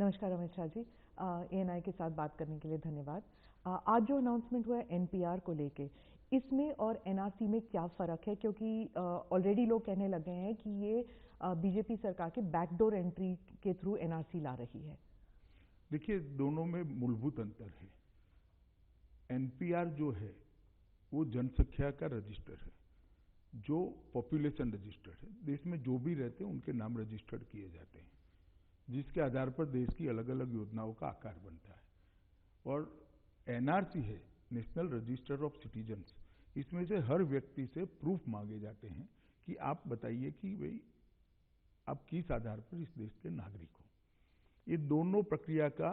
नमस्कार अमित शाह जी, ANI के साथ बात करने के लिए धन्यवाद। आज जो अनाउंसमेंट हुआ है NPR को लेके, इसमें और NRC में क्या फ़र्क है? क्योंकि ऑलरेडी लोग कहने लगे हैं कि ये बीजेपी सरकार के बैकडोर एंट्री के थ्रू NRC ला रही है। देखिए, दोनों में मूलभूत अंतर है। NPR जो है वो जनसंख्या का रजिस्टर है, जो पॉपुलेशन रजिस्टर है। देश में जो भी रहते हैं उनके नाम रजिस्टर्ड किए जाते हैं, जिसके आधार पर देश की अलग अलग योजनाओं का आकार बनता है। और NRC है, नेशनल रजिस्टर ऑफ सिटीजन्स। इसमें से हर व्यक्ति से प्रूफ मांगे जाते हैं कि आप बताइए कि भाई आप किस आधार पर इस देश के नागरिक हो। ये दोनों प्रक्रिया का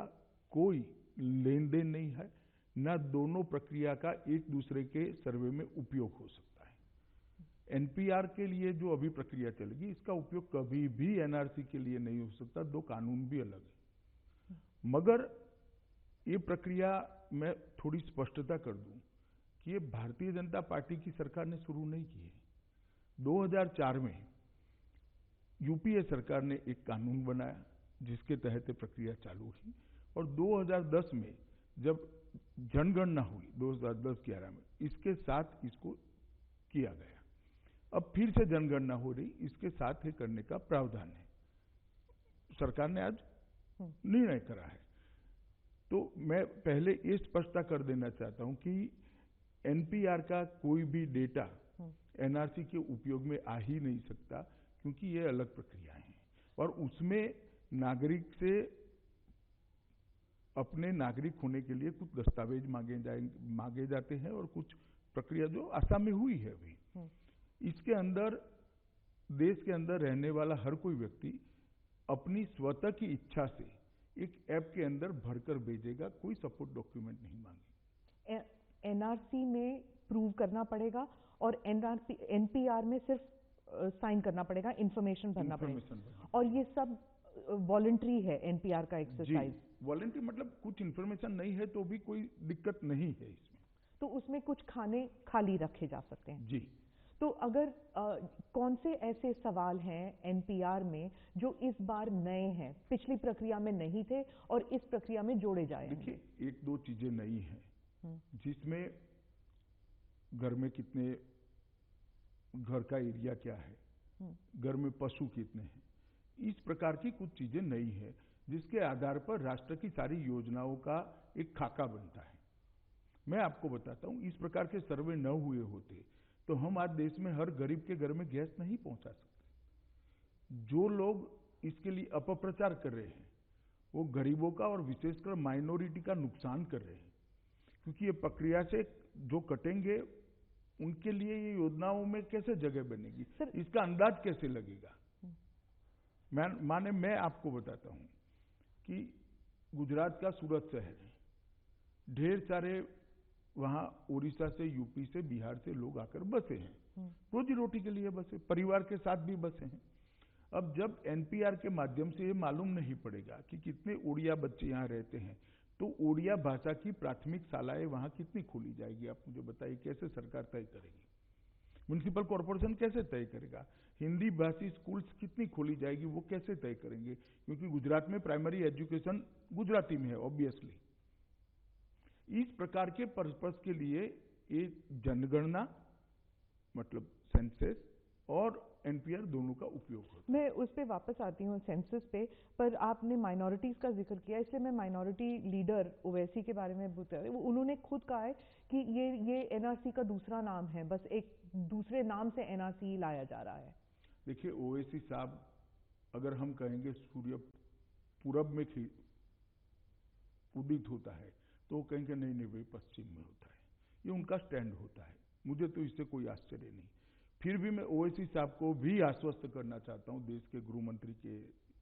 कोई लेन देन नहीं है, न दोनों प्रक्रिया का एक दूसरे के सर्वे में उपयोग हो सकता है। NPR के लिए जो अभी प्रक्रिया चलेगी, इसका उपयोग कभी भी NRC के लिए नहीं हो सकता। दो कानून भी अलग है। मगर ये प्रक्रिया मैं थोड़ी स्पष्टता कर दूं कि ये भारतीय जनता पार्टी की सरकार ने शुरू नहीं की है। 2004 में UPA सरकार ने एक कानून बनाया जिसके तहत प्रक्रिया चालू हुई, और 2010 में जब जनगणना हुई 2010-11 में, इसके साथ इसको किया गया। अब फिर से जनगणना हो रही, इसके साथ ही करने का प्रावधान है। सरकार ने आज निर्णय करा है। तो मैं पहले ये स्पष्टता कर देना चाहता हूं कि NPR का कोई भी डेटा NRC के उपयोग में आ ही नहीं सकता, क्योंकि ये अलग प्रक्रियाएं हैं। और उसमें नागरिक से अपने नागरिक होने के लिए कुछ दस्तावेज मांगे जाते हैं, और कुछ प्रक्रिया जो असम में हुई है अभी। इसके अंदर देश के अंदर रहने वाला हर कोई व्यक्ति अपनी स्वतः की इच्छा से एक ऐप के अंदर भरकर भेजेगा, कोई सपोर्ट डॉक्यूमेंट नहीं मांगे। NRC में प्रूव करना पड़ेगा और NPR में सिर्फ साइन करना पड़ेगा, इंफॉर्मेशन भरना पड़ेगा, और ये सब वॉलंटरी है NPR का एक्सरसाइज। वॉलंटरी मतलब कुछ इंफॉर्मेशन नहीं है तो भी कोई दिक्कत नहीं है इसमें। तो उसमें कुछ खाने खाली रखे जा सकते हैं जी। तो अगर कौन से ऐसे सवाल हैं NPR में जो इस बार नए हैं, पिछली प्रक्रिया में नहीं थे और इस प्रक्रिया में जोड़े जाएंगे? देखिए, एक दो चीजें नई हैं, जिसमें घर में कितने, घर का एरिया क्या है, घर में पशु कितने हैं, इस प्रकार की कुछ चीजें नई हैं, जिसके आधार पर राष्ट्र की सारी योजनाओं का एक खाका बनता है। मैं आपको बताता हूं, इस प्रकार के सर्वे न हुए होते तो हम आज देश में हर गरीब के घर में गैस नहीं पहुंचा सकते। जो लोग इसके लिए अपप्रचार कर रहे हैं, वो गरीबों का और विशेषकर माइनॉरिटी का नुकसान कर रहे हैं, क्योंकि ये प्रक्रिया से जो कटेंगे उनके लिए ये योजनाओं में कैसे जगह बनेगी, इसका अंदाज कैसे लगेगा। मैं आपको बताता हूं कि गुजरात का सूरत शहर है, ढेर सारे वहां उड़ीसा से, यूपी से, बिहार से लोग आकर बसे हैं, रोजी रोटी के लिए बसे, परिवार के साथ भी बसे हैं। अब जब NPR के माध्यम से ये मालूम नहीं पड़ेगा कि कितने उड़िया बच्चे यहाँ रहते हैं, तो उड़िया भाषा की प्राथमिक शालाएं वहां कितनी खोली जाएगी, आप मुझे बताइए। कैसे सरकार तय करेगी? म्युनिसिपल कॉर्पोरेशन कैसे तय करेगा? हिंदी भाषी स्कूल्स कितनी खोली जाएगी, वो कैसे तय करेंगे? क्योंकि गुजरात में प्राइमरी एजुकेशन गुजराती में है, ऑब्वियसली। इस प्रकार के पर्पस के लिए एक जनगणना मतलब सेंसस और NPR दोनों का उपयोग होता है। मैं उस पे वापस आती हूँ, सेंसस पे, पर आपने माइनॉरिटीज का जिक्र किया, इसलिए मैं माइनॉरिटी लीडर ओवैसी के बारे में पूछ रही हूँ। उन्होंने खुद कहा है कि ये NRC का दूसरा नाम है, बस एक दूसरे नाम से NRC लाया जा रहा है। देखिए, ओवैसी साहब, अगर हम कहेंगे सूर्य पूरब में उदित होता है तो वो कहेंगे नहीं नहीं भाई पश्चिम में होता है। ये उनका स्टैंड होता है, मुझे तो इससे कोई आश्चर्य नहीं। फिर भी मैं ओवैसी साहब को भी आश्वस्त करना चाहता हूं, देश के गृह मंत्री के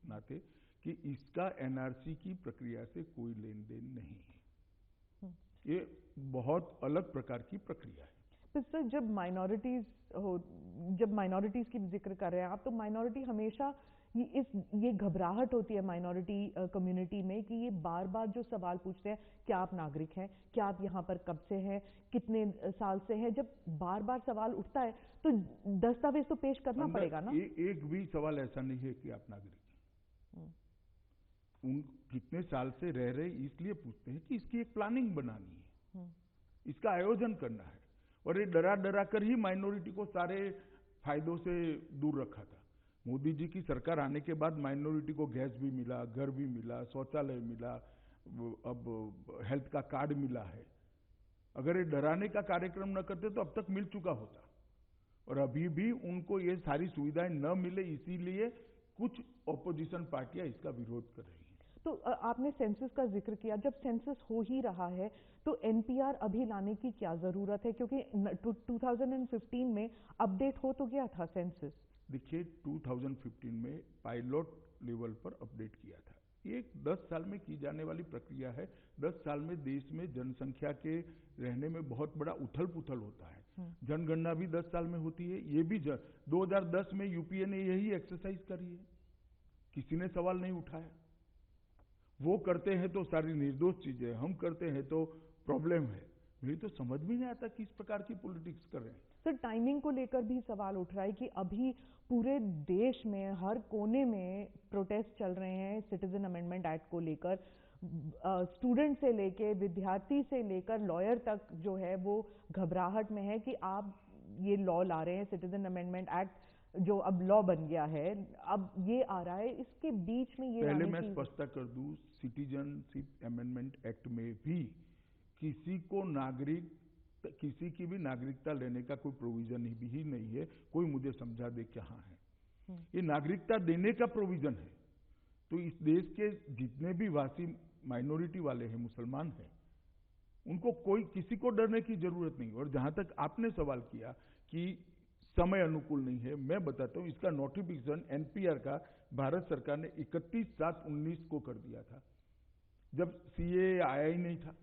नाते, कि इसका NRC की प्रक्रिया से कोई लेन देन नहीं है। ये बहुत अलग प्रकार की प्रक्रिया है। तो सर, जब माइनॉरिटीज की जिक्र कर रहे हैं आप, तो माइनॉरिटी हमेशा ये घबराहट होती है माइनॉरिटी कम्युनिटी में कि ये बार बार जो सवाल पूछते हैं, क्या आप नागरिक हैं, क्या आप यहाँ पर कब से हैं, कितने साल से हैं, जब बार बार सवाल उठता है तो दस्तावेज तो पेश करना पड़ेगा ना। एक भी सवाल ऐसा नहीं है कि आप नागरिक हैं। उन कितने साल से रह रहे इसलिए पूछते हैं कि इसकी एक प्लानिंग बनानी है, इसका आयोजन करना है। और ये डरा डरा कर ही माइनॉरिटी को सारे फायदों से दूर रखा था। मोदी जी की सरकार आने के बाद माइनॉरिटी को गैस भी मिला, घर भी मिला, शौचालय मिला, अब हेल्थ का कार्ड मिला है। अगर ये डराने का कार्यक्रम न करते तो अब तक मिल चुका होता। और अभी भी उनको ये सारी सुविधाएं न मिले, इसीलिए कुछ ऑपोजिशन पार्टियां इसका विरोध कर रही हैं। तो आपने सेंसस का जिक्र किया, जब सेंसस हो ही रहा है तो एनपीआर अभी लाने की क्या जरूरत है, क्योंकि 2015 में अपडेट हो तो गया था सेंसस। देखिए 2015 में पायलट लेवल पर अपडेट किया था। ये 10 साल में की जाने वाली प्रक्रिया है। 10 साल में देश में जनसंख्या के रहने में बहुत बड़ा उथल पुथल होता है। जनगणना भी 10 साल में होती है। ये भी 2010 में यूपीए ने यही एक्सरसाइज करी है, किसी ने सवाल नहीं उठाया। वो करते हैं तो सारी निर्दोष चीजें, हम करते हैं तो प्रॉब्लम है। मुझे तो समझ में नहीं आता किस प्रकार की पॉलिटिक्स कर रहे हैं। सर, टाइमिंग को लेकर भी सवाल उठ रहा है कि अभी पूरे देश में हर कोने में प्रोटेस्ट चल रहे हैं सिटीजन अमेंडमेंट एक्ट को लेकर। स्टूडेंट से लेकर, विद्यार्थी से लेकर, लॉयर तक जो है वो घबराहट में है कि आप ये लॉ ला रहे हैं, सिटीजन अमेंडमेंट एक्ट जो अब लॉ बन गया है, अब ये आ रहा है, इसके बीच में ये पहले मैं स्पष्टता कर दूं, सिटीजनशिप अमेंडमेंट एक्ट में भी किसी की भी नागरिकता लेने का कोई प्रोविजन ही नहीं है। कोई मुझे समझा दे कहां है। ये नागरिकता देने का प्रोविजन है। तो इस देश के जितने भी वासी माइनॉरिटी वाले हैं, मुसलमान हैं, उनको किसी को डरने की जरूरत नहीं। और जहां तक आपने सवाल किया कि समय अनुकूल नहीं है, मैं बताता हूं, इसका नोटिफिकेशन एनपीआर का भारत सरकार ने 31/7/19 को कर दिया था, जब सीएए आया ही नहीं था।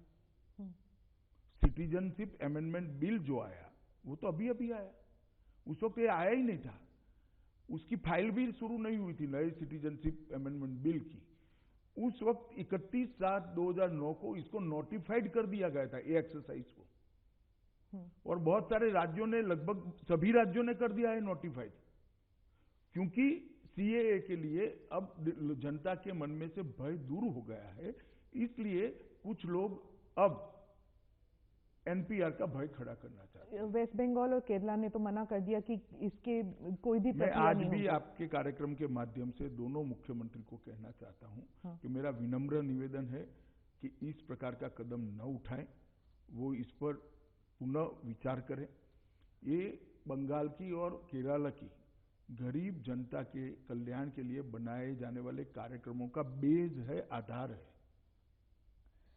सिटीजनशिप अमेंडमेंट बिल जो आया वो तो अभी अभी आया, उस वक्त ये आया ही नहीं था। उसकी फाइल भी शुरू नहीं हुई थी नए सिटीजनशिप अमेंडमेंट बिल की। उस वक्त 31/7/2009 को इसको नोटिफाइड कर दिया गया था, ये एक्सरसाइज को। और बहुत सारे राज्यों ने, लगभग सभी राज्यों ने कर दिया है नोटिफाइड, क्योंकि सीएए के लिए अब जनता के मन में से भय दूर हो गया है। इसलिए कुछ लोग अब एनपीआर का भय खड़ा करना चाहते हैं। वेस्ट बंगाल और केरला ने तो मना कर दिया कि इसके कोई भी मैं आज भी आपके कार्यक्रम के माध्यम से दोनों मुख्यमंत्री को कहना चाहता हूं कि मेरा विनम्र निवेदन है कि इस प्रकार का कदम न उठाएं, वो इस पर पुनः विचार करें। ये बंगाल की और केरला की गरीब जनता के कल्याण के लिए बनाए जाने वाले कार्यक्रमों का बेस है, आधार है।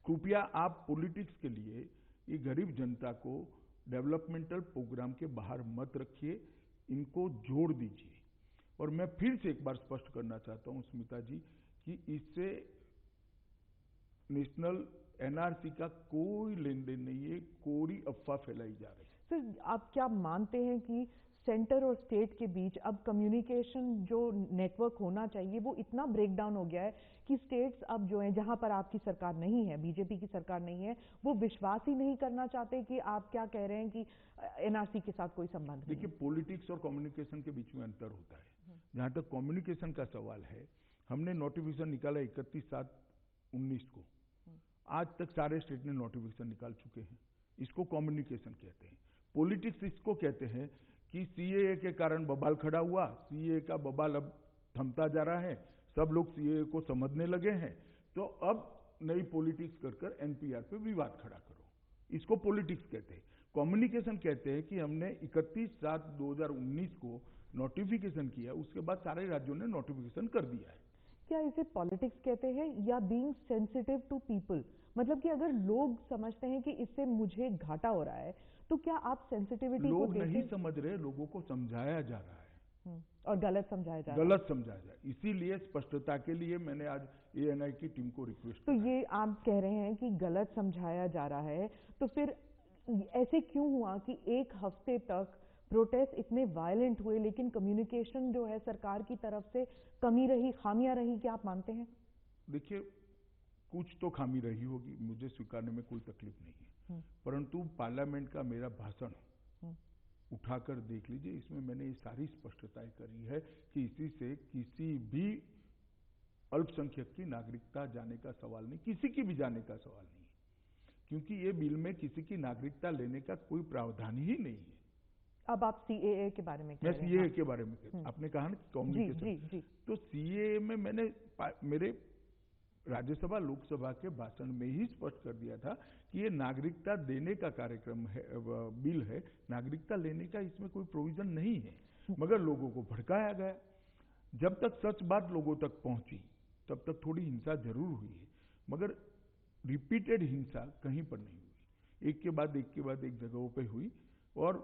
कृपया आप पॉलिटिक्स के लिए ये गरीब जनता को डेवलपमेंटल प्रोग्राम के बाहर मत रखिए, इनको जोड़ दीजिए। और मैं फिर से एक बार स्पष्ट करना चाहता हूं स्मिता जी कि इससे नेशनल एनआरसी का कोई लेन देन नहीं है, कोई अफवाह फैलाई जा रही है। सर, आप क्या मानते हैं कि सेंटर और स्टेट के बीच अब कम्युनिकेशन जो नेटवर्क होना चाहिए वो इतना ब्रेकडाउन हो गया है कि स्टेट्स अब जो है, जहां पर आपकी सरकार नहीं है, बीजेपी की सरकार नहीं है, वो विश्वास ही नहीं करना चाहते कि आप क्या कह रहे हैं कि एनआरसी के साथ कोई संबंध नहीं। देखिए, पॉलिटिक्स और कम्युनिकेशन के बीच में अंतर होता है। जहां तक कम्युनिकेशन का सवाल है, हमने नोटिफिकेशन निकाला 31/7/19 को। आज तक सारे स्टेट ने नोटिफिकेशन निकाल चुके हैं। इसको कम्युनिकेशन कहते हैं। पॉलिटिक्स इसको कहते हैं कि सीएए के कारण बवाल खड़ा हुआ, सीएए का बवाल अब थमता जा रहा है, सब लोग सीएए को समझने लगे हैं, तो अब नई पॉलिटिक्स कर एनपीआर पे विवाद खड़ा करो। इसको पॉलिटिक्स कहते हैं। कम्युनिकेशन कहते हैं कि हमने 31/7/2019 को नोटिफिकेशन किया, उसके बाद सारे राज्यों ने नोटिफिकेशन कर दिया है। क्या इसे पॉलिटिक्स कहते हैं या बीइंग सेंसिटिव टू पीपल? मतलब कि अगर लोग समझते हैं कि इससे मुझे घाटा हो रहा है, तो क्या आप सेंसिटिविटी को लोग नहीं समझ रहे, लोगों को समझाया जा रहा है और गलत समझाया जा रहा है। गलत समझाया जाए, इसीलिए स्पष्टता के लिए मैंने आज एएनआई की टीम को रिक्वेस्ट तो ये आप कह रहे हैं कि गलत समझाया जा रहा है, तो फिर ऐसे क्यों हुआ कि एक हफ्ते तक प्रोटेस्ट इतने वायलेंट हुए लेकिन कम्युनिकेशन जो है सरकार की तरफ से कमी रही, खामियां रही? क्या आप मानते हैं? देखिए, कुछ तो खामी रही होगी, मुझे स्वीकारने में कोई तकलीफ नहीं है, परंतु पार्लियामेंट का मेरा भाषण उठाकर देख लीजिए, इसमें मैंने ये सारी स्पष्टताएं करी है कि इसी से किसी भी अल्पसंख्यक की नागरिकता जाने का सवाल नहीं, किसी की भी जाने का सवाल नहीं है, क्योंकि ये बिल में किसी की नागरिकता लेने का कोई प्रावधान ही नहीं है। अब आप सीएए के बारे में कह मैं रहे हैं। सीएए हाँ। के बारे में आपने कहा ना जी कम्युनिकेशन, जी जी। तो सीएए में मैंने मेरे राज्यसभा लोकसभा के भाषण में ही स्पष्ट कर दिया था कि ये नागरिकता देने का कार्यक्रम है, बिल है, नागरिकता लेने का इसमें कोई प्रोविजन नहीं है, मगर लोगों को भड़काया गया। जब तक सच बात लोगों तक पहुंची तब तक थोड़ी हिंसा जरूर हुई है, मगर रिपीटेड हिंसा कहीं पर नहीं हुई, एक के बाद एक जगहों पे हुई। और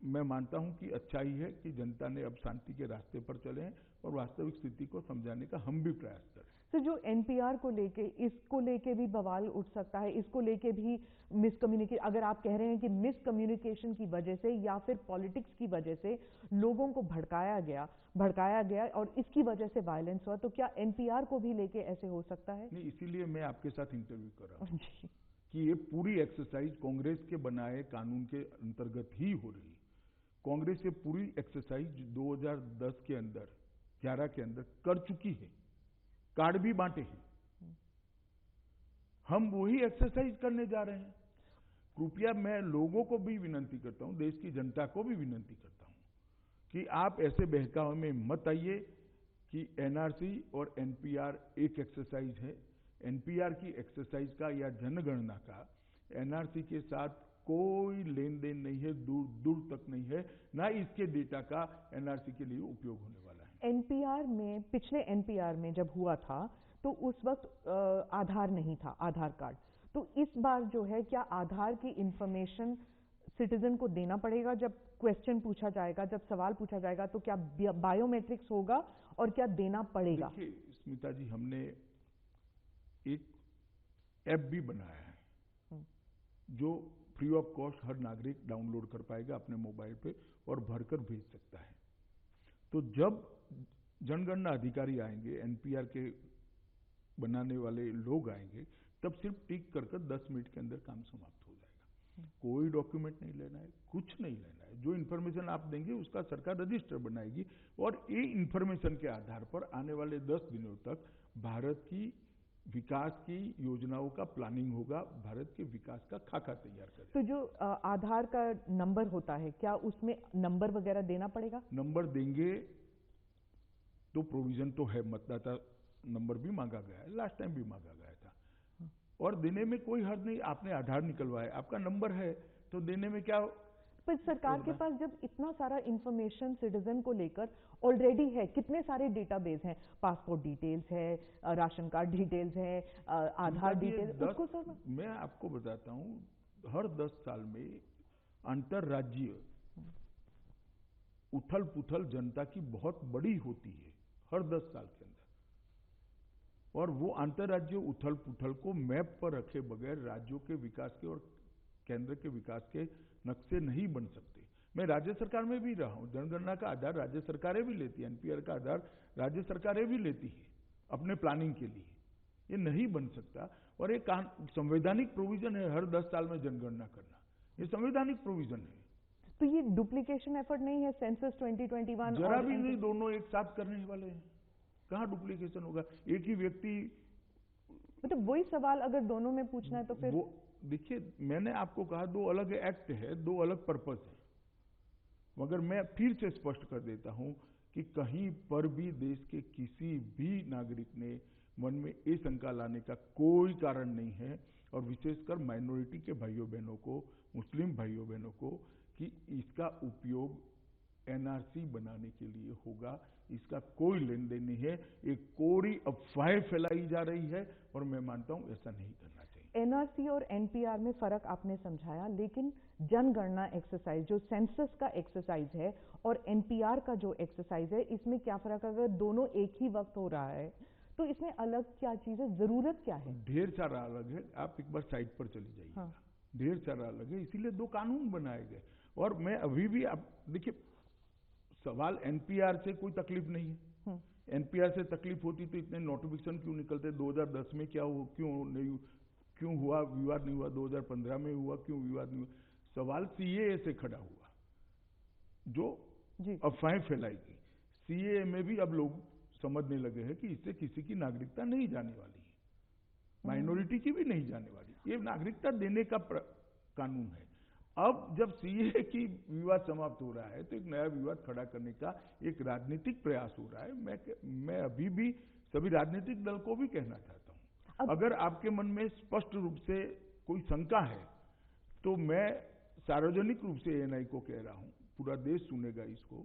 मैं मानता हूं कि अच्छाई है कि जनता ने अब शांति के रास्ते पर चले हैं और वास्तविक स्थिति को समझाने का हम भी प्रयास करें। तो जो एनपीआर को लेके, इसको लेके भी बवाल उठ सकता है, इसको लेके भी मिसकम्युनिकेशन, अगर आप कह रहे हैं कि मिसकम्युनिकेशन की वजह से या फिर पॉलिटिक्स की वजह से लोगों को भड़काया गया और इसकी वजह से वायलेंस हुआ, तो क्या एनपीआर को भी लेके ऐसे हो सकता है? नहीं, इसीलिए मैं आपके साथ इंटरव्यू कर रहा हूँ कि ये पूरी एक्सरसाइज कांग्रेस के बनाए कानून के अंतर्गत ही हो रही है। कांग्रेस ये पूरी एक्सरसाइज 2010 के अंदर 11 के अंदर कर चुकी है, कार्ड भी बांटे हैं, हम वही एक्सरसाइज करने जा रहे हैं। कृपया मैं लोगों को भी विनती करता हूं, देश की जनता को भी विनती करता हूं कि आप ऐसे बहकावे में मत आइए कि एनआरसी और एनपीआर एक एक्सरसाइज है। एनपीआर की एक्सरसाइज का या जनगणना का एनआरसी के साथ कोई लेन देन नहीं है, दूर दूर तक नहीं है, ना इसके डेटा का एनआरसी के लिए उपयोग होने वाला है। एनपीआर में, पिछले एनपीआर में जब हुआ था तो उस वक्त आधार नहीं था, आधार कार्ड। तो इस बार जो है, क्या आधार की इंफॉर्मेशन सिटीजन को देना पड़ेगा? जब क्वेश्चन पूछा जाएगा, जब सवाल पूछा जाएगा, तो क्या बायोमेट्रिक्स होगा और क्या देना पड़ेगा? देखिए स्मिता जी, हमने एक ऐप भी बनाया है जो फ्री ऑफ कॉस्ट हर नागरिक डाउनलोड कर पाएगा अपने मोबाइल पे और भरकर भेज सकता है। तो जब जनगणना अधिकारी आएंगे, एनपीआर के बनाने वाले लोग आएंगे, तब सिर्फ टिक कर 10 मिनट के अंदर काम समाप्त हो जाएगा। कोई डॉक्यूमेंट नहीं लेना है, कुछ नहीं लेना है, जो इन्फॉर्मेशन आप देंगे उसका सरकार रजिस्टर बनाएगी और ये इन्फॉर्मेशन के आधार पर आने वाले 10 दिनों तक भारत की विकास की योजनाओं का प्लानिंग होगा, भारत के विकास का खाका तैयार करेगा। तो जो आधार का नंबर होता है, क्या उसमें नंबर वगैरह देना पड़ेगा? नंबर देंगे तो प्रोविजन तो है, मतदाता नंबर भी मांगा गया है, लास्ट टाइम भी मांगा गया था, और देने में कोई हर्ज नहीं। आपने आधार निकलवाया, आपका नंबर है, तो देने में क्या। पर सरकार के पास जब इतना सारा इंफॉर्मेशन सिटीजन को लेकर ऑलरेडी है, कितने सारे डेटाबेस हैं, पासपोर्ट डिटेल्स है, राशन कार्ड डिटेल्स है, आधार डिटेल्स, उसको सब मैं आपको बताता हूं, हर 10 साल में अंतरराज्यीय उथल पुथल जनता की बहुत बड़ी होती है, हर 10 साल के अंदर, और वो अंतरराज्यीय उथल पुथल को मैप पर रखे बगैर राज्यों के विकास के और केंद्र के विकास के नक्शे नहीं बन सकते। मैं राज्य सरकार में भी रहा हूं, जनगणना का आधार राज्य सरकारें भी लेती है, एनपीआर का आधार राज्य सरकारें भी लेती है अपने प्लानिंग के लिए, ये नहीं बन सकता। और एक संवैधानिक प्रोविजन है हर 10 साल में जनगणना करना, ये संवैधानिक प्रोविजन है। तो ये डुप्लीकेशन एफर्ट नहीं है? सेंसस 2021 जरा भी नहीं, दोनों एक साथ करने वाले हैं, कहां डुप्लीकेशन होगा? एक ही व्यक्ति, मतलब वही सवाल अगर दोनों में पूछना है तो फिर वो देखिए, मैंने आपको कहा 2 अलग एक्ट है, 2 अलग पर्पज है, मगर मैं फिर से स्पष्ट कर देता हूं कि कहीं पर भी देश के किसी भी नागरिक ने मन में ये शंका लाने का कोई कारण नहीं है, और विशेषकर माइनॉरिटी के भाइयों बहनों को, मुस्लिम भाइयों बहनों को, कि इसका उपयोग एनआरसी बनाने के लिए होगा, इसका कोई लेन देन नहीं है। एक कोरी अफवाह फैलाई जा रही है और मैं मानता हूं ऐसा नहीं करना चाहिए। एनआरसी और एनपीआर में फर्क आपने समझाया, लेकिन जनगणना एक्सरसाइज जो सेंसस का एक्सरसाइज है और एनपीआर का जो एक्सरसाइज है, इसमें क्या फर्क है? अगर दोनों एक ही वक्त हो रहा है तो इसमें अलग क्या चीज है, जरूरत क्या है? ढेर सारा अलग है, आप एक बार साइट पर चली जाइए। हाँ। ढेर सारा अलग है, इसीलिए 2 कानून बनाए गए। और मैं अभी भी, आप देखिए, सवाल एनपीआर से कोई तकलीफ नहीं है। एनपीआर से तकलीफ होती तो इतने नोटिफिकेशन क्यों निकलते? 2010 में क्या हो, क्यों हुआ विवाद नहीं हुआ? 2015 में हुआ, क्यों विवाद नहीं हुआ? सवाल सीएए से खड़ा हुआ, जो अफवाहें फैलाई गई। सीएए में भी अब लोग समझने लगे हैं कि इससे किसी की नागरिकता नहीं जाने वाली है, माइनॉरिटी की भी नहीं जाने वाली। ये नागरिकता देने का कानून है। अब जब सीए की विवाद समाप्त हो रहा है तो एक नया विवाद खड़ा करने का एक राजनीतिक प्रयास हो रहा है। मैं अभी भी सभी राजनीतिक दल को भी कहना चाहता हूं, अगर आपके मन में स्पष्ट रूप से कोई शंका है तो मैं सार्वजनिक रूप से एएनआई को कह रहा हूं, पूरा देश सुनेगा इसको,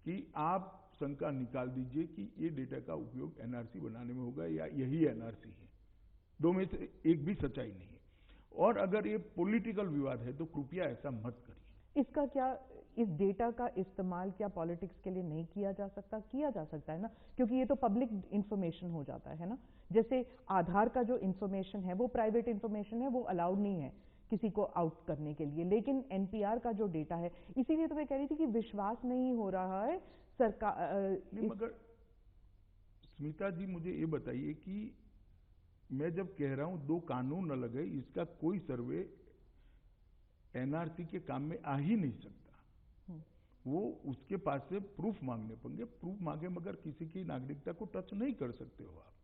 कि आप शंका निकाल दीजिए कि ये डेटा का उपयोग एनआरसी बनाने में होगा या यही एनआरसी है। दो में से एक भी सच्चाई नहीं है। और अगर ये पॉलिटिकल विवाद है तो कृपया ऐसा मत करिए। इसका क्या, इस डेटा का इस्तेमाल क्या पॉलिटिक्स के लिए नहीं किया जा सकता? किया जा सकता है ना, क्योंकि ये तो पब्लिक इंफॉर्मेशन हो जाता है ना। जैसे आधार का जो इंफॉर्मेशन है वो प्राइवेट इंफॉर्मेशन है, वो अलाउड नहीं है किसी को आउट करने के लिए, लेकिन एनपीआर का जो डेटा है, इसीलिए तो मैं कह रही थी कि विश्वास नहीं हो रहा है सरकार। मगर स्मिता जी मुझे ये बताइए कि मैं जब कह रहा हूं दो कानून अलग है, इसका कोई सर्वे एनआरसी के काम में आ ही नहीं सकता। वो उसके पास से प्रूफ मांगने पड़ेंगे, प्रूफ मांगे मगर किसी की नागरिकता को टच नहीं कर सकते हो आप,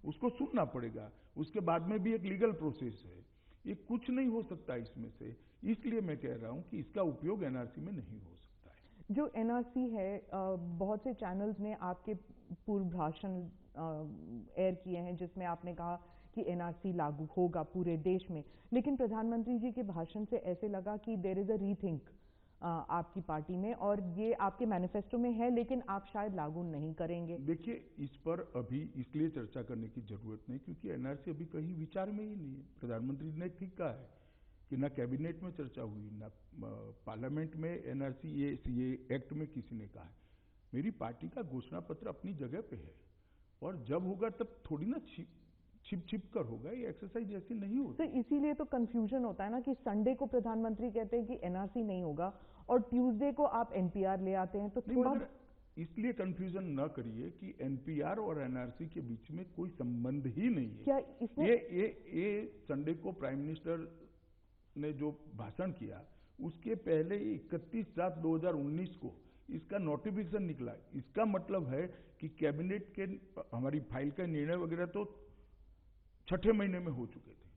उसको सुनना पड़ेगा, उसके बाद में भी एक लीगल प्रोसेस है, ये कुछ नहीं हो सकता इसमें से। इसलिए मैं कह रहा हूं कि इसका उपयोग एनआरसी में नहीं हो सकता है। जो एनआरसी है, बहुत से चैनल्स ने आपके पूर्व भाषण एयर किए हैं जिसमें आपने कहा कि एनआरसी लागू होगा पूरे देश में, लेकिन प्रधानमंत्री जी के भाषण से ऐसे लगा कि देयर इज अ रीथिंक आपकी पार्टी में, और ये आपके मैनिफेस्टो में है लेकिन आप शायद लागू नहीं करेंगे। देखिए, इस पर अभी इसलिए चर्चा करने की जरूरत नहीं क्योंकि एनआरसी अभी कहीं विचार में ही नहीं है। प्रधानमंत्री ने ठीक कहा है कि ना कैबिनेट में चर्चा हुई, ना पार्लियामेंट में एनआरसी ये एक्ट में किसी ने कहा है। मेरी पार्टी का घोषणा पत्र अपनी जगह पे है और जब होगा तब थोड़ी ना छिप कर होगा, ये एक्सरसाइज ऐसी नहीं होती। तो इसीलिए तो कंफ्यूजन होता है ना कि संडे को प्रधानमंत्री कहते हैं कि एनआरसी नहीं होगा और ट्यूसडे को आप एनपीआर ले आते हैं, तो थोड़ा इसलिए कंफ्यूजन न करिए कि एनपीआर और एनआरसी के बीच में कोई संबंध ही नहीं है। क्या इसमें ये संडे को प्राइम मिनिस्टर ने जो भाषण किया उसके पहले 31/7/2019 को इसका नोटिफिकेशन निकला। इसका मतलब है कि कैबिनेट के हमारी फाइल का निर्णय वगैरह तो 6ठे महीने में हो चुके थे।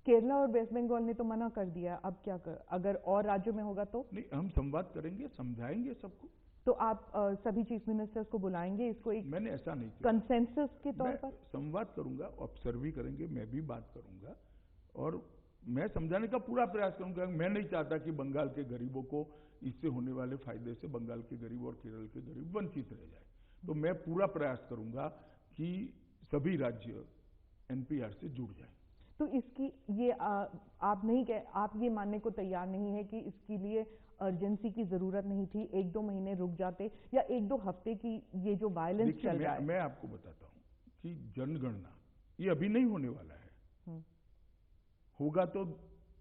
केरला और वेस्ट बंगाल ने तो मना कर दिया, अब क्या अगर और राज्यों में होगा तो? नहीं, हम संवाद करेंगे, समझाएंगे सबको। तो आप सभी चीफ मिनिस्टर्स को बुलाएंगे, इसको एक मैंने ऐसा नहीं किया, कंसेंसस के तौर पर संवाद करूंगा, ऑब्जर्व भी करेंगे, मैं भी बात करूंगा और मैं समझाने का पूरा प्रयास करूंगा। मैं नहीं चाहता कि बंगाल के गरीबों को इससे होने वाले फायदे से बंगाल के गरीब और केरल के गरीब वंचित रह जाए। तो मैं पूरा प्रयास करूंगा कि सभी राज्य एनपीआर से जुड़ जाए। तो इसकी ये आप ये मानने को तैयार नहीं है कि इसके लिए अर्जेंसी की जरूरत नहीं थी, 1-2 महीने रुक जाते या 1-2 हफ्ते की ये जो वायलेंस चल रहा है? मैं आपको बताता हूं कि जनगणना ये अभी नहीं होने वाला है। होगा तो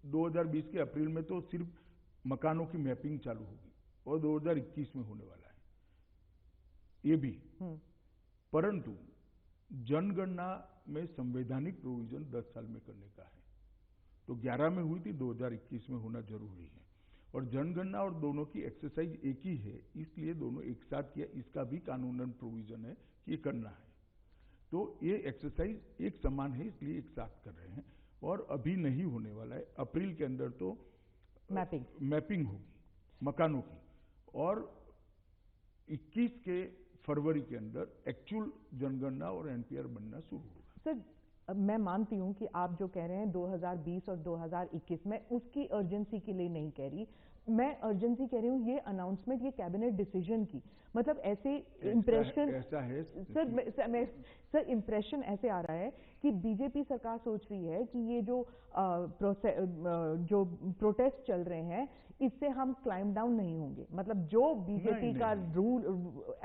2020 के अप्रैल में तो सिर्फ मकानों की मैपिंग चालू होगी और 2021 में होने वाला है ये भी। परंतु जनगणना में संवैधानिक प्रोविजन 10 साल में करने का है, तो 11 में हुई थी, 2021 में होना जरूरी है। और जनगणना और दोनों की एक्सरसाइज एक ही है, इसलिए दोनों एक साथ किया। इसका भी कानूनन प्रोविजन है कि ये करना है, तो ये एक्सरसाइज एक समान है, इसलिए एक साथ कर रहे हैं और अभी नहीं होने वाला है। अप्रैल के अंदर तो मैपिंग होगी मकानों की और 21 के फरवरी के अंदर एक्चुअल जनगणना और एनपीआर बनना शुरू होगा। सर, मैं मानती हूं कि आप जो कह रहे हैं 2020 और 2021 में, उसकी अर्जेंसी के लिए नहीं कह रही मैं, अर्जेंसी कह रही हूं ये अनाउंसमेंट, ये कैबिनेट डिसीजन की। मतलब ऐसे इंप्रेशन ऐसा है सर इंप्रेशन ऐसे आ रहा है कि बीजेपी सरकार सोच रही है कि ये जो प्रोटेस्ट चल रहे हैं इससे हम क्लाइम डाउन नहीं होंगे। मतलब जो बीजेपी का रूल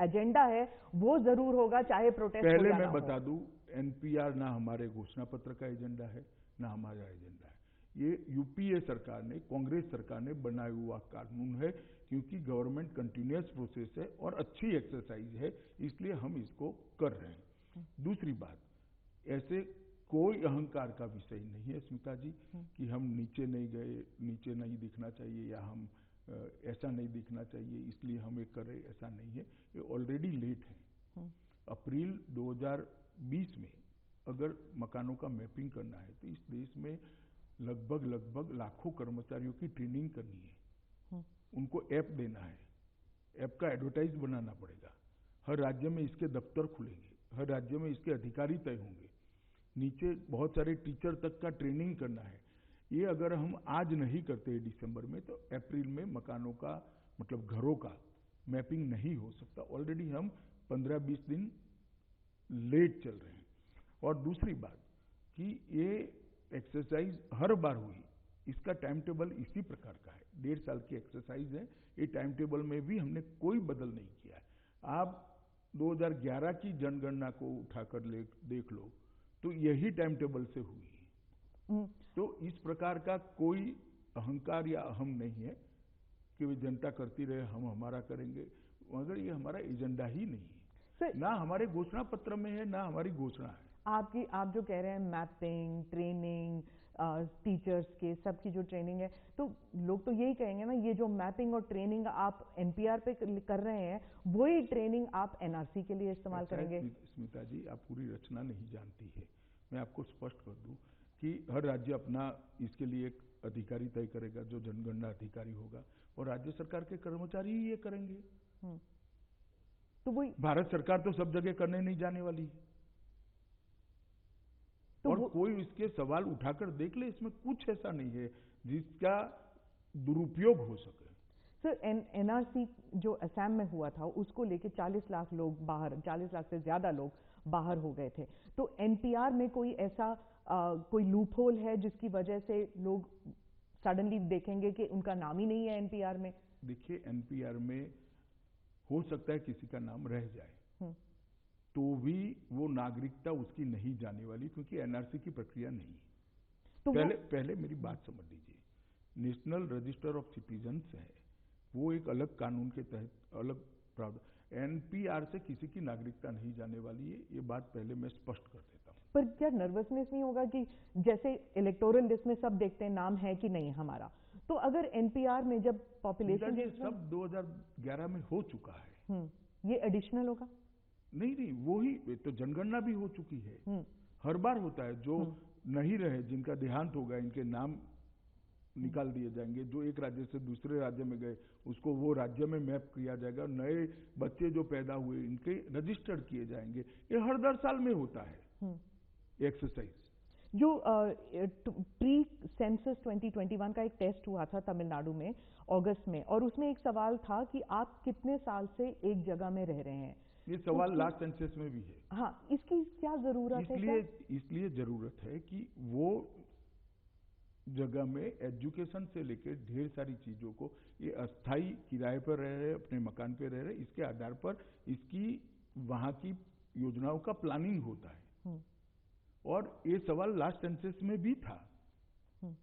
एजेंडा है वो जरूर होगा, चाहे प्रोटेस्ट हो या ना हो। पहले मैं बता दूं, एनपीआर ना हमारे घोषणा पत्र का एजेंडा है ना हमारा एजेंडा है। ये यूपीए सरकार ने, कांग्रेस सरकार ने बनाया हुआ कानून है, क्योंकि गवर्नमेंट कंटिन्यूअस प्रोसेस है और अच्छी एक्सरसाइज है, इसलिए हम इसको कर रहे हैं। दूसरी बात, ऐसे कोई अहंकार का विषय नहीं है स्मिता जी कि हम नीचे नहीं गए, नीचे नहीं दिखना चाहिए या हम ऐसा नहीं दिखना चाहिए इसलिए हम ये कर रहे, ऐसा नहीं है। ये ऑलरेडी लेट है अप्रैल 2020 में अगर मकानों का मैपिंग करना है तो इस देश में लगभग लाखों कर्मचारियों की ट्रेनिंग करनी है, उनको ऐप देना है, ऐप का एडवर्टाइज बनाना पड़ेगा, हर राज्य में इसके दफ्तर खुलेंगे, हर राज्य में इसके अधिकारी तय होंगे, नीचे बहुत सारे टीचर तक का ट्रेनिंग करना है। ये अगर हम आज नहीं करते दिसंबर में तो अप्रैल में मकानों का मतलब घरों का मैपिंग नहीं हो सकता। ऑलरेडी हम 15-20 दिन लेट चल रहे हैं। और दूसरी बात कि ये एक्सरसाइज हर बार हुई, इसका टाइम टेबल इसी प्रकार का है, 1.5 साल की एक्सरसाइज है। ये टाइम टेबल में भी हमने कोई बदल नहीं किया है। आप 2011 की जनगणना को उठाकर देख लो तो यही टाइम टेबल से हुई है। तो इस प्रकार का कोई अहंकार या अहम नहीं है कि वे जनता करती रहे, हम हमारा करेंगे, मगर ये हमारा एजेंडा ही नहीं है, ना हमारे घोषणा पत्र में है, ना हमारी घोषणा है। आप जो कह रहे हैं मैपिंग, ट्रेनिंग, टीचर्स के सबकी जो ट्रेनिंग है, तो लोग तो यही कहेंगे ना, ये जो मैपिंग और ट्रेनिंग आप एनपीआर पे कर रहे हैं, वही ट्रेनिंग आप एनआरसी के लिए इस्तेमाल करेंगे। स्मिता जी, आप पूरी रचना नहीं जानती है। मैं आपको स्पष्ट कर दूं कि हर राज्य अपना इसके लिए एक अधिकारी तय करेगा जो जनगणना अधिकारी होगा, और राज्य सरकार के कर्मचारी ही ये करेंगे। तो वही भारत सरकार तो सब जगह करने नहीं जाने वाली है। तो और कोई इसके सवाल उठाकर देख ले, इसमें कुछ ऐसा नहीं है जिसका दुरुपयोग हो सके। सर, एनआरसी जो असम में हुआ था उसको लेके 40 लाख लोग बाहर, 40 लाख से ज्यादा लोग बाहर हो गए थे। तो एनपीआर में कोई ऐसा कोई लूप होल है जिसकी वजह से लोग सडनली देखेंगे कि उनका नाम ही नहीं है एनपीआर में? देखिए, एनपीआर में हो सकता है किसी का नाम रह जाए, तो भी वो नागरिकता उसकी नहीं जाने वाली, क्योंकि एनआरसी की प्रक्रिया नहीं है। तो पहले मेरी बात समझ लीजिए। नेशनल रजिस्टर ऑफ सिटीजन्स है, वो एक अलग कानून के तहत अलग प्रावधान। एनपीआर से किसी की नागरिकता नहीं जाने वाली है, ये बात पहले मैं स्पष्ट कर देता हूँ। पर क्या नर्वसनेस नहीं होगा कि जैसे इलेक्टोरल लिस्ट में सब देखते हैं नाम है कि नहीं हमारा, तो अगर एनपीआर में जब पॉपुलेशन सब 2011 में हो चुका है, ये एडिशनल होगा? नहीं, वो ही तो जनगणना भी हो चुकी है, हर बार होता है। जो नहीं रहे, जिनका देहांत होगा, इनके नाम निकाल दिए जाएंगे। जो एक राज्य से दूसरे राज्य में गए, उसको वो राज्य में मैप किया जाएगा। नए बच्चे जो पैदा हुए, इनके रजिस्टर्ड किए जाएंगे। ये हर 10 साल में होता है एक्सरसाइज। जो प्री सेंसस 2021 का एक टेस्ट हुआ था तमिलनाडु में अगस्त में, और उसमें एक सवाल था कि आप कितने साल से एक जगह में रह रहे हैं। ये सवाल लास्ट सेंसस में भी है। हाँ, इसकी क्या जरूरत है? इसलिए जरूरत है कि वो जगह में एजुकेशन से लेकर ढेर सारी चीजों को, ये अस्थाई किराए पर रह रहे, अपने मकान पे रह रहे, इसके आधार पर इसकी वहां की योजनाओं का प्लानिंग होता है। और ये सवाल लास्ट सेंसस में भी था,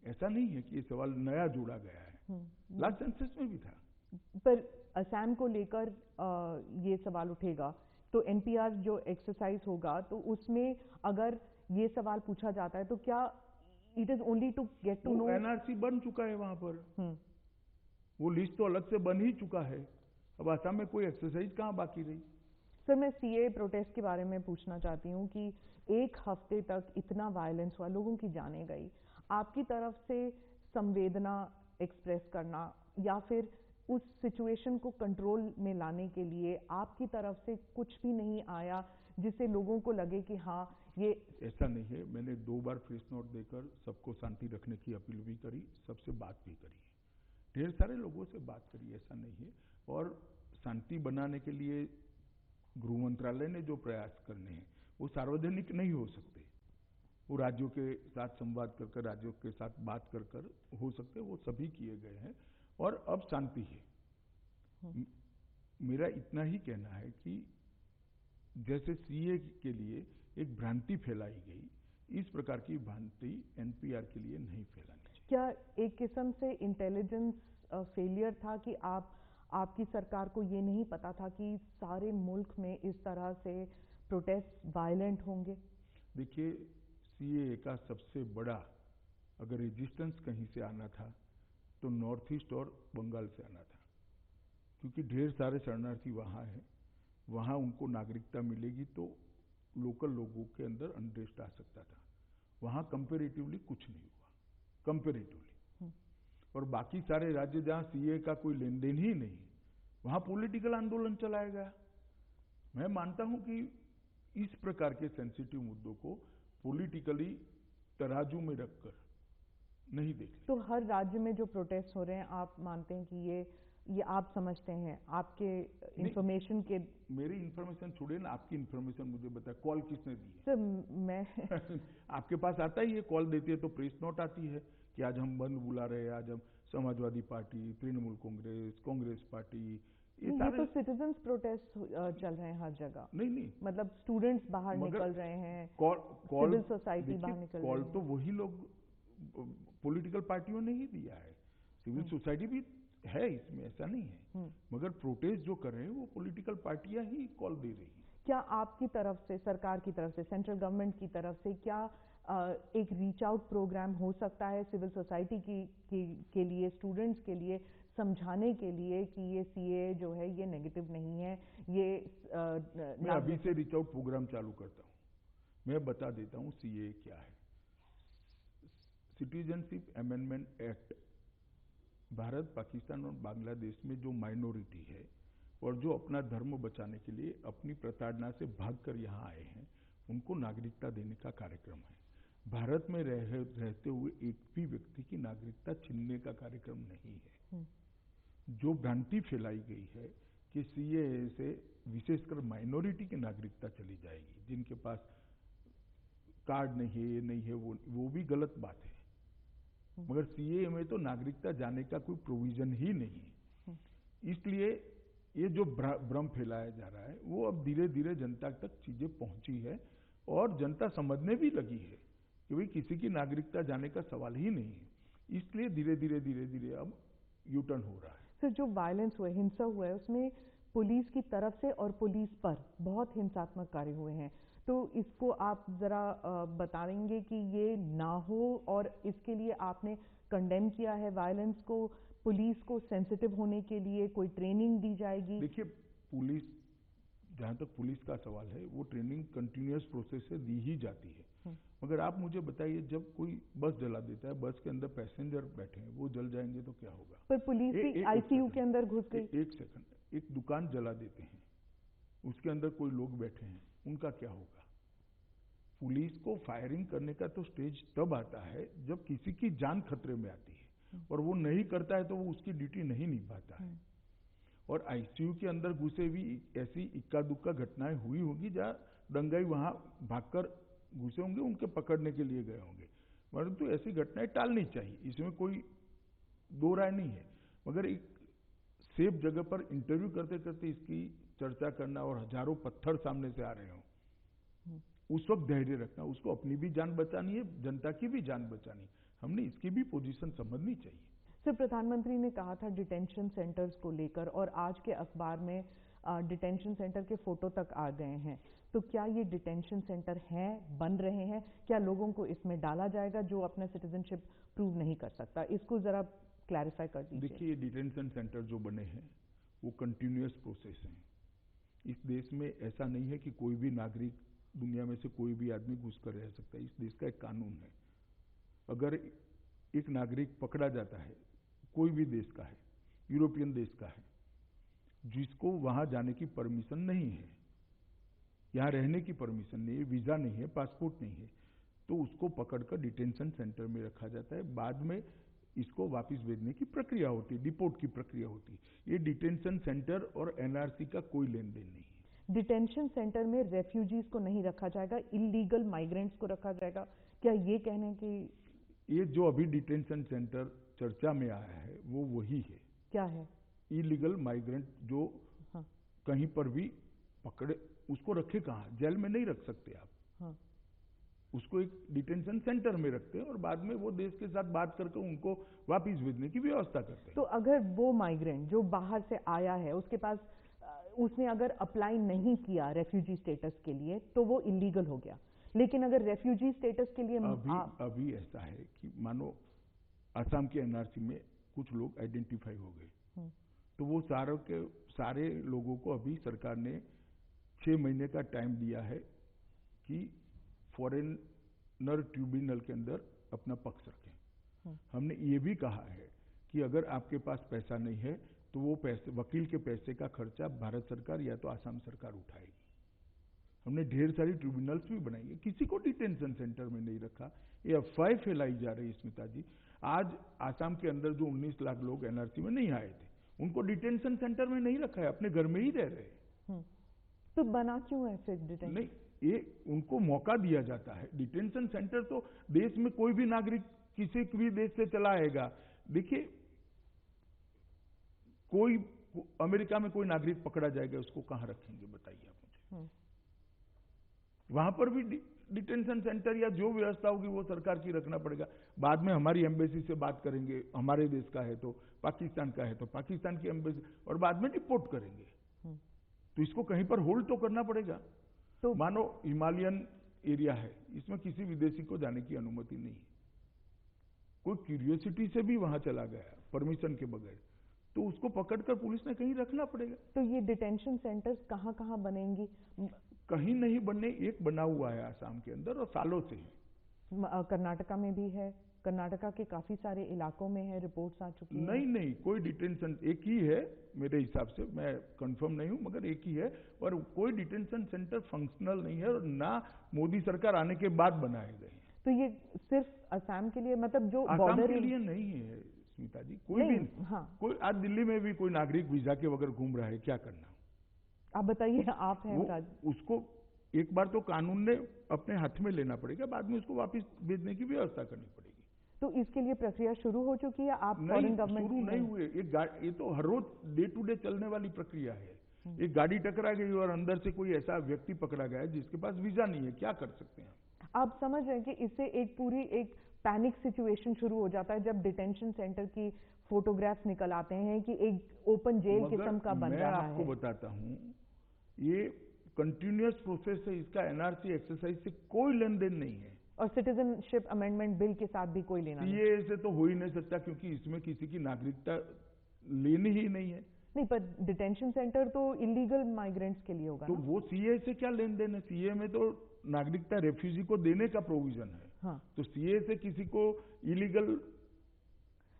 ऐसा नहीं है कि ये सवाल नया जोड़ा गया है, लास्ट सेंसस में भी था। पर असम को लेकर ये सवाल उठेगा तो एनपीआर जो एक्सरसाइज होगा तो उसमें अगर ये सवाल पूछा जाता है तो क्या it is only to get to know? NRC बन चुका है वहां पर, वो लिस्ट तो अलग से बन ही चुका है। अब असम में कोई एक्सरसाइज कहां बाकी रही? सर, मैं सीए प्रोटेस्ट के बारे में पूछना चाहती हूँ कि एक हफ्ते तक इतना वायलेंस हुआ, लोगों की जानें गई, आपकी तरफ से संवेदना एक्सप्रेस करना या फिर उस सिचुएशन को कंट्रोल में लाने के लिए आपकी तरफ से कुछ भी नहीं आया जिससे लोगों को लगे कि हाँ ये? ऐसा नहीं है। मैंने 2 बार प्रेस नोट देकर सबको शांति रखने की अपील भी करी, सबसे बात भी करी है, ढेर सारे लोगों से बात करी, ऐसा नहीं है। और शांति बनाने के लिए गृह मंत्रालय ने जो प्रयास करने हैं वो सार्वजनिक नहीं हो सकते, वो राज्यों के साथ संवाद कर, राज्यों के साथ बात कर हो सकते, वो सभी किए गए हैं और अब शांति है। मेरा इतना ही कहना है कि जैसे सीए के लिए एक भ्रांति फैलाई गई, इस प्रकार की भ्रांति एनपीआर के लिए नहीं फैलानी चाहिए। क्या एक किस्म से इंटेलिजेंस फेलियर था कि आपकी सरकार को ये नहीं पता था कि सारे मुल्क में इस तरह से प्रोटेस्ट वायलेंट होंगे? देखिए, सीए का सबसे बड़ा अगर रेजिस्टेंस कहीं से आना था तो नॉर्थ ईस्ट और बंगाल से आना था, क्योंकि ढेर सारे शरणार्थी वहाँ हैं वहाँ उनको नागरिकता मिलेगी तो लोकल लोगों के अंदर अनरेस्ट आ सकता था। वहाँ कंपेरेटिवली कुछ नहीं हुआ, कंपेरेटिवली। और बाकी सारे राज्य जहाँ सीए का कोई लेन देन ही नहीं, वहाँ पॉलिटिकल आंदोलन चलाया गया। मैं मानता हूँ कि इस प्रकार के सेंसिटिव मुद्दों को पॉलिटिकली तराजू में रखकर नहीं देख। तो हर राज्य में जो प्रोटेस्ट हो रहे हैं, आप मानते हैं कि ये आप समझते हैं, आपके इंफॉर्मेशन के? मेरी इंफॉर्मेशन छोड़िए ना, आपकी इंफॉर्मेशन मुझे बताए, कॉल किसने दी है? सर मैं आपके पास आता ही है, कॉल देती है तो प्रेस नोट आती है कि आज हम बंद बुला रहे हैं, आज हम समाजवादी पार्टी, तृणमूल कांग्रेस, कांग्रेस पार्टी, ये तो सिटीजन्स प्रोटेस्ट चल रहे हैं हर जगह। नहीं, मतलब स्टूडेंट्स बाहर निकल रहे हैं, सिविल सोसाइटी बाहर निकल रही है। कॉल तो वही लोग पॉलिटिकल पार्टियों ने ही दिया है, सिविल सोसाइटी भी है इसमें, ऐसा नहीं है। मगर प्रोटेस्ट जो कर रहे हैं वो पॉलिटिकल पार्टियां ही कॉल दे रही हैं। क्या आपकी तरफ से, सरकार की तरफ से, सेंट्रल गवर्नमेंट की तरफ से क्या एक रीच आउट प्रोग्राम हो सकता है सिविल सोसाइटी के लिए, स्टूडेंट्स के लिए, समझाने के लिए कि ये सीए जो है ये नेगेटिव नहीं है, ये मैं अभी से रीच आउट प्रोग्राम चालू करता हूँ। मैं बता देता हूँ सीए क्या है। Citizenship amendment act Bharat, Pakistan और बांग्लादेश में जो माइनॉरिटी है और जो अपना धर्म बचाने के लिए अपनी प्रताड़ना से भागकर यहाँ आए हैं, उनको नागरिकता देने का कार्यक्रम है। भारत में रहते हुए एक भी व्यक्ति की नागरिकता छीनने का कार्यक्रम नहीं है। जो भ्रांति फैलाई गई है कि सीएए से विशेषकर माइनॉरिटी की नागरिकता चली जाएगी, जिनके पास कार्ड नहीं है, ये नहीं है, वो भी गलत बात है। मगर सीएए में तो नागरिकता जाने का कोई प्रोविजन ही नहीं है। इसलिए ये जो भ्रम फैलाया जा रहा है वो अब धीरे धीरे जनता तक चीजें पहुंची है और जनता समझने भी लगी है कि भाई किसी की नागरिकता जाने का सवाल ही नहीं है। इसलिए धीरे धीरे अब यू टर्न हो रहा है। सर, जो वायलेंस हुआ है, हिंसा हुआ है, उसमें पुलिस की तरफ से और पुलिस पर बहुत हिंसात्मक कार्य हुए हैं, तो इसको आप जरा बताएंगे कि ये ना हो और इसके लिए आपने कंडेम किया है वायलेंस को, पुलिस को सेंसिटिव होने के लिए कोई ट्रेनिंग दी जाएगी? देखिए, पुलिस, जहां तक पुलिस का सवाल है, वो ट्रेनिंग कंटिन्यूअस प्रोसेस से दी ही जाती है। मगर आप मुझे बताइए, जब कोई बस जला देता है, बस के अंदर पैसेंजर बैठे हैं, वो जल जाएंगे तो क्या होगा? पर पुलिस भी आईसीयू के अंदर घुस गई। एक सेकंड, एक दुकान जला देते हैं, उसके अंदर कोई लोग बैठे हैं, उनका क्या होगा? पुलिस को फायरिंग करने का तो स्टेज तब आता है जब किसी की जान खतरे में आती है, और वो नहीं करता है तो वो उसकी ड्यूटी नहीं निभाता है। और आईसीयू के अंदर घुसे भी ऐसी इक्का दुक्का घटनाएं हुई होगी जहां दंगाई वहां भागकर घुसे होंगे, उनके पकड़ने के लिए गए होंगे, परंतु ऐसी घटनाएं टालनी चाहिए, इसमें कोई दो राय नहीं है। मगर एक सेफ जगह पर इंटरव्यू करते करते इसकी चर्चा करना और हजारों पत्थर सामने से आ रहे हो, उस वक्त धैर्य रखना, उसको अपनी भी जान बचानी है, जनता की भी जान बचानी, हमने इसकी भी पोजीशन समझनी चाहिए। सर, प्रधानमंत्री ने कहा था डिटेंशन सेंटर्स को लेकर, और आज के अखबार में डिटेंशन सेंटर के फोटो तक आ गए हैं, तो क्या ये डिटेंशन सेंटर हैं, बन रहे हैं? क्या लोगों को इसमें डाला जाएगा जो अपना सिटीजनशिप प्रूव नहीं कर सकता? इसको जरा क्लैरिफाई कर दीजिए। देखिए, ये डिटेंशन सेंटर जो बने हैं वो कंटिन्यूअस प्रोसेस है। इस देश में ऐसा नहीं है कि कोई भी नागरिक, दुनिया में से कोई भी आदमी घुस कर रह सकता है। इस देश का एक कानून है, अगर एक नागरिक पकड़ा जाता है, कोई भी देश का है, यूरोपियन देश का है, जिसको वहां जाने की परमिशन नहीं है, यहाँ रहने की परमिशन नहीं है, वीजा नहीं है, पासपोर्ट नहीं है, तो उसको पकड़कर डिटेंशन सेंटर में रखा जाता है। बाद में इसको वापस भेजने की प्रक्रिया होती है, डिपोर्ट की प्रक्रिया होती है। ये डिटेंशन सेंटर और एनआरसी का कोई लेन देन नहीं है। डिटेंशन सेंटर में रेफ्यूजीज को नहीं रखा जाएगा, इलीगल माइग्रेंट्स को रखा जाएगा, क्या ये कहने की? ये जो अभी डिटेंशन सेंटर चर्चा में आया है वो वही है। क्या है? इलीगल माइग्रेंट जो कहीं पर भी पकड़े, उसको रखे कहाँ? जेल में नहीं रख सकते आप। उसको एक डिटेंशन सेंटर में रखते हैं और बाद में वो देश के साथ बात करके उनको वापस भेजने की व्यवस्था करते हैं। तो अगर वो माइग्रेंट जो बाहर से आया है, उसके पास, उसने अगर अप्लाई नहीं किया रेफ्यूजी स्टेटस के लिए, तो वो इलीगल हो गया। लेकिन अगर रेफ्यूजी स्टेटस के लिए अभी ऐसा है कि मानो असम के एनआरसी में कुछ लोग आइडेंटिफाई हो गए, तो वो सारे लोगों को अभी सरकार ने 6 महीने का टाइम दिया है कि फॉरेनर ट्रिब्यूनल के अंदर अपना पक्ष रखें। हमने ये भी कहा है कि अगर आपके पास पैसा नहीं है तो वो पैसे, वकील के पैसे का खर्चा भारत सरकार या तो आसाम सरकार उठाएगी। हमने ढेर सारी ट्रिब्यूनल्स भी बनाई है, किसी को डिटेंशन सेंटर में नहीं रखा। ये अफवाह फैलाई जा रही है स्मिता जी। आज आसाम के अंदर जो 19 लाख लोग एनआरसी में नहीं आए थे, उनको डिटेंशन सेंटर में नहीं रखा है, अपने घर में ही रह रहे हैं। तो बना क्यों है फिर डिटेंशन? नहीं, ये उनको मौका दिया जाता है। डिटेंशन सेंटर तो देश में कोई भी नागरिक किसी भी देश से चला आएगा। देखिए, कोई अमेरिका में कोई नागरिक पकड़ा जाएगा, उसको कहां रखेंगे बताइए आप मुझे। वहां पर भी डिटेंशन सेंटर या जो व्यवस्था होगी वो सरकार की रखना पड़ेगा। बाद में हमारी एम्बेसी से बात करेंगे, हमारे देश का है तो, पाकिस्तान का है तो पाकिस्तान की एम्बेसी, और बाद में डिपोर्ट करेंगे। तो इसको कहीं पर होल्ड तो करना पड़ेगा। तो मानो हिमालयन एरिया है, इसमें किसी विदेशी को जाने की अनुमति नहीं है। कोई क्यूरियोसिटी से भी वहां चला गया परमिशन के बगैर, तो उसको पकड़कर पुलिस ने कहीं रखना पड़ेगा। तो ये डिटेंशन सेंटर्स कहाँ कहाँ बनेंगी? कहीं नहीं बनने, एक बना हुआ है आसाम के अंदर और सालों से ही। कर्नाटका में भी है, कर्नाटका के काफी सारे इलाकों में है, रिपोर्ट्स आ चुकी हैं। नहीं, कोई डिटेंशन, एक ही है मेरे हिसाब से, मैं कंफर्म नहीं हूं, मगर एक ही है। और कोई डिटेंशन सेंटर फंक्शनल नहीं है, और ना मोदी सरकार आने के बाद बनाए गए हैं। तो ये सिर्फ असम के लिए, मतलब जो असम के लिए नहीं है स्मिता जी, कोई भी हाँ। कोई आज दिल्ली में भी कोई नागरिक वीजा के बगैर घूम रहा है, क्या करना? आप बताइए, आप हैं उसको एक बार तो कानून ने अपने हाथ में लेना पड़ेगा, बाद में उसको वापस भेजने की व्यवस्था करनी पड़ेगी। तो इसके लिए प्रक्रिया शुरू हो चुकी है? आप फॉरेन गवर्नमेंट शुरू नहीं हुए, ये तो हर रोज डे टू डे चलने वाली प्रक्रिया है। एक गाड़ी टकरा गई और अंदर से कोई ऐसा व्यक्ति पकड़ा गया जिसके पास वीजा नहीं है, क्या कर सकते हैं आप समझ रहे हैं कि इससे एक पूरी एक पैनिक सिचुएशन शुरू हो जाता है जब डिटेंशन सेंटर की फोटोग्राफ्स निकल आते हैं कि एक ओपन जेल किस्म का बन रहा है। मैं आपको बताता हूं, ये कंटिन्यूअस प्रोसेस है, इसका एनआरसी एक्सरसाइज से कोई लेन देन नहीं है। और सिटीजनशिप अमेंडमेंट बिल के साथ भी कोई लेना नहीं। सीएए से तो हो ही नहीं सकता, क्योंकि इसमें किसी की नागरिकता लेनी ही नहीं है। नहीं, पर डिटेंशन सेंटर तो इलीगल माइग्रेंट्स के लिए होगा तो ना? वो सीए से क्या लेन देन है? सीए में तो नागरिकता रेफ्यूजी को देने का प्रोविजन है। हाँ। तो सीए से किसी को इलीगल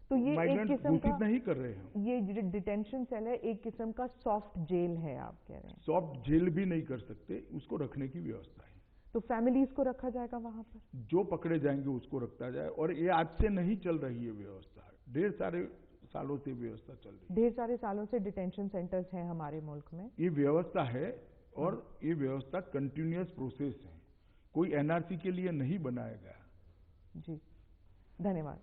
तो ये एक किस्म का नहीं कर रहे हैं। ये डिटेंशन सेल है, एक किस्म का सॉफ्ट जेल है, आप कह रहे हैं? सॉफ्ट जेल भी नहीं कर सकते, उसको रखने की व्यवस्था है। तो फैमिलीज को रखा जाएगा वहां पर? जो पकड़े जाएंगे उसको रखा जाए। और ये आज से नहीं चल रही है व्यवस्था, ढेर सारे सालों से व्यवस्था चल रही है। ढेर सारे सालों से डिटेंशन सेंटर्स हैं हमारे मुल्क में, ये व्यवस्था है, और ये व्यवस्था कंटिन्यूअस प्रोसेस है, कोई एनआरसी के लिए नहीं बनाया गया। जी, धन्यवाद।